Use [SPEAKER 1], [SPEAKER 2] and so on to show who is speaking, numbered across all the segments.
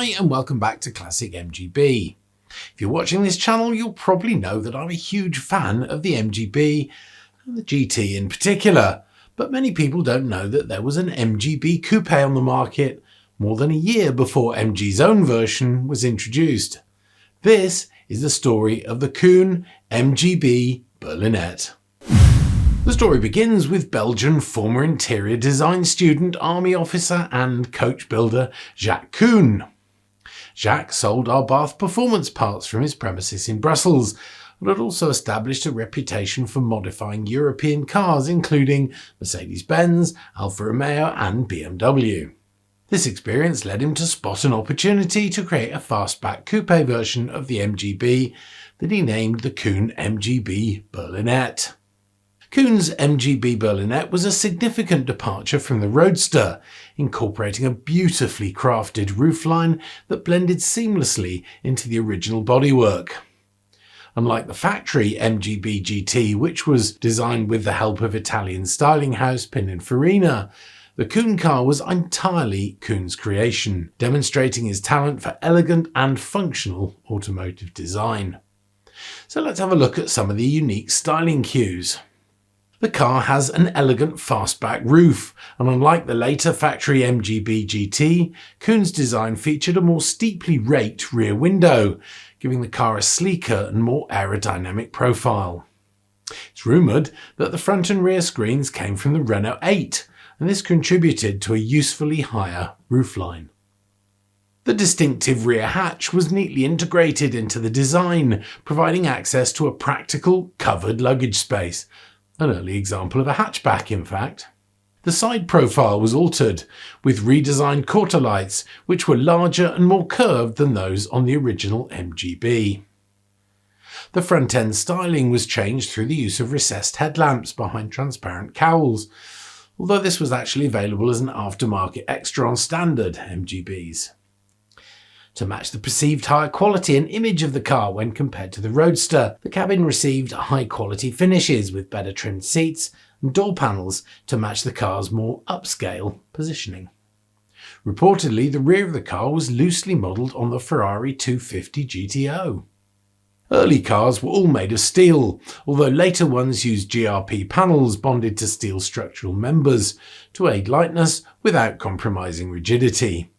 [SPEAKER 1] Hi and welcome back to Classic MGB. If you're watching this channel, you'll probably know that I'm a huge fan of the MGB and the GT in particular, but many people don't know that there was an MGB coupe on the market more than a year before MG's own version was introduced. This is the story of the Coune MGB Berlinette. The story begins with Belgian former interior design student, army officer and coach builder Jacques Coune. Jacques sold our bath performance parts from his premises in Brussels and had also established a reputation for modifying European cars including Mercedes-Benz, Alfa Romeo and BMW. This experience led him to spot an opportunity to create a fastback coupe version of the MGB that he named the Coune MGB Berlinette. Coune's MGB Berlinette was a significant departure from the Roadster, incorporating a beautifully crafted roofline that blended seamlessly into the original bodywork. Unlike the factory MGB-GT, which was designed with the help of Italian styling house Pininfarina, the Coune car was entirely Coune's creation, demonstrating his talent for elegant and functional automotive design. So let's have a look at some of the unique styling cues. The car has an elegant fastback roof, and unlike the later factory MGB-GT, Coune's design featured a more steeply raked rear window, giving the car a sleeker and more aerodynamic profile. It's rumoured that the front and rear screens came from the Renault 8, and this contributed to a usefully higher roofline. The distinctive rear hatch was neatly integrated into the design, providing access to a practical, covered luggage space. An early example of a hatchback, in fact. The side profile was altered, with redesigned quarter lights, which were larger and more curved than those on the original MGB. The front-end styling was changed through the use of recessed headlamps behind transparent cowls, although this was actually available as an aftermarket extra on standard MGBs. To match the perceived higher quality and image of the car when compared to the Roadster, the cabin received high-quality finishes with better trimmed seats and door panels to match the car's more upscale positioning. Reportedly, the rear of the car was loosely modelled on the Ferrari 250 GTO. Early cars were all made of steel, although later ones used GRP panels bonded to steel structural members to aid lightness without compromising rigidity.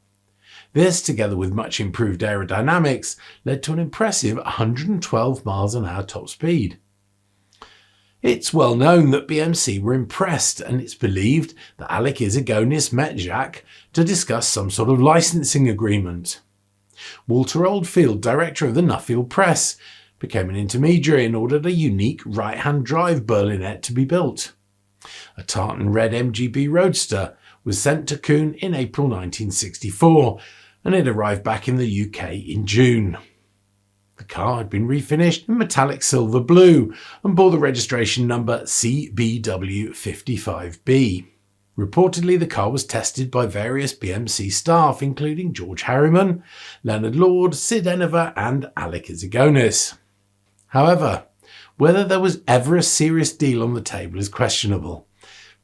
[SPEAKER 1] This, together with much improved aerodynamics, led to an impressive 112 miles an hour top speed. It's well known that BMC were impressed, and it's believed that Alec Izagonis met Jacques to discuss some sort of licensing agreement. Walter Oldfield, director of the Nuffield Press, became an intermediary and ordered a unique right-hand drive Berlinette to be built. A tartan red MGB Roadster was sent to Coune in April 1964, and it arrived back in the UK in June. The car had been refinished in metallic silver blue and bore the registration number CBW55B. Reportedly, the car was tested by various BMC staff, including George Harriman, Leonard Lord, Sid Enever and Alec Izagonis. However, whether there was ever a serious deal on the table is questionable,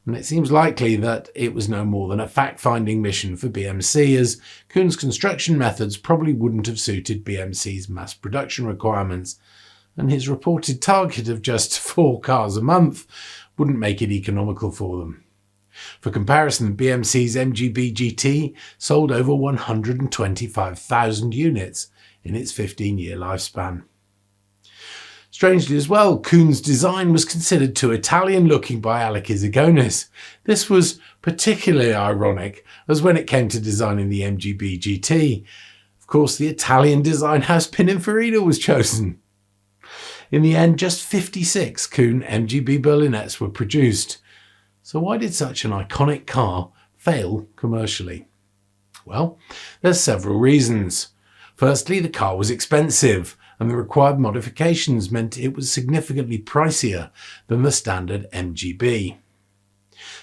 [SPEAKER 1] and it seems likely that it was no more than a fact-finding mission for BMC, as Coune's construction methods probably wouldn't have suited BMC's mass production requirements, and his reported target of just 4 cars a month wouldn't make it economical for them. For comparison, BMC's MGB-GT sold over 125,000 units in its 15-year lifespan. Strangely as well, Coune's design was considered too Italian-looking by Alec Izagonis. This was particularly ironic, as when it came to designing the MGB-GT, of course the Italian design house Pininfarina was chosen. In the end, just 56 Coune MGB Berlinettes were produced. So why did such an iconic car fail commercially? Well, there's several reasons. Firstly, the car was expensive, and the required modifications meant it was significantly pricier than the standard MGB.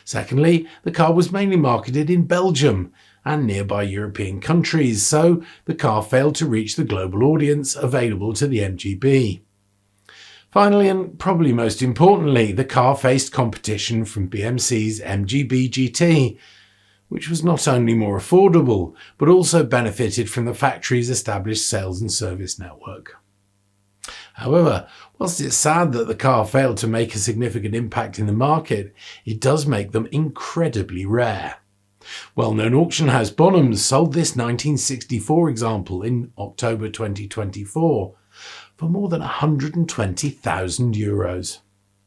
[SPEAKER 1] Secondly, the car was mainly marketed in Belgium and nearby European countries, so the car failed to reach the global audience available to the MGB. Finally, and probably most importantly, the car faced competition from BMC's MGB-GT, which was not only more affordable, but also benefited from the factory's established sales and service network. However, whilst it's sad that the car failed to make a significant impact in the market, it does make them incredibly rare. Well-known auction house Bonhams sold this 1964 example in October 2024 for more than €120,000.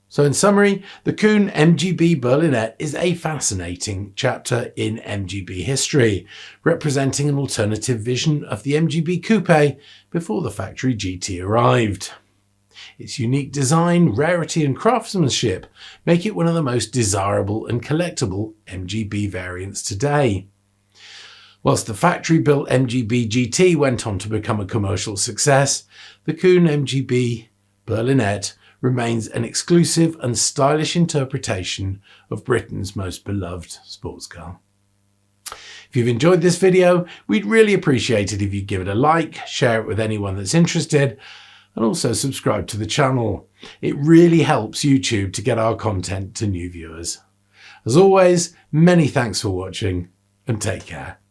[SPEAKER 1] So in summary, the Coune MGB Berlinette is a fascinating chapter in MGB history, representing an alternative vision of the MGB coupe before the factory GT arrived. Its unique design, rarity and craftsmanship make it one of the most desirable and collectible MGB variants today. Whilst the factory-built MGB-GT went on to become a commercial success, the Coune MGB Berlinette remains an exclusive and stylish interpretation of Britain's most beloved sports car. If you've enjoyed this video, we'd really appreciate it if you give it a like, share it with anyone that's interested, and also subscribe to the channel. It really helps YouTube to get our content to new viewers. As always, many thanks for watching and take care.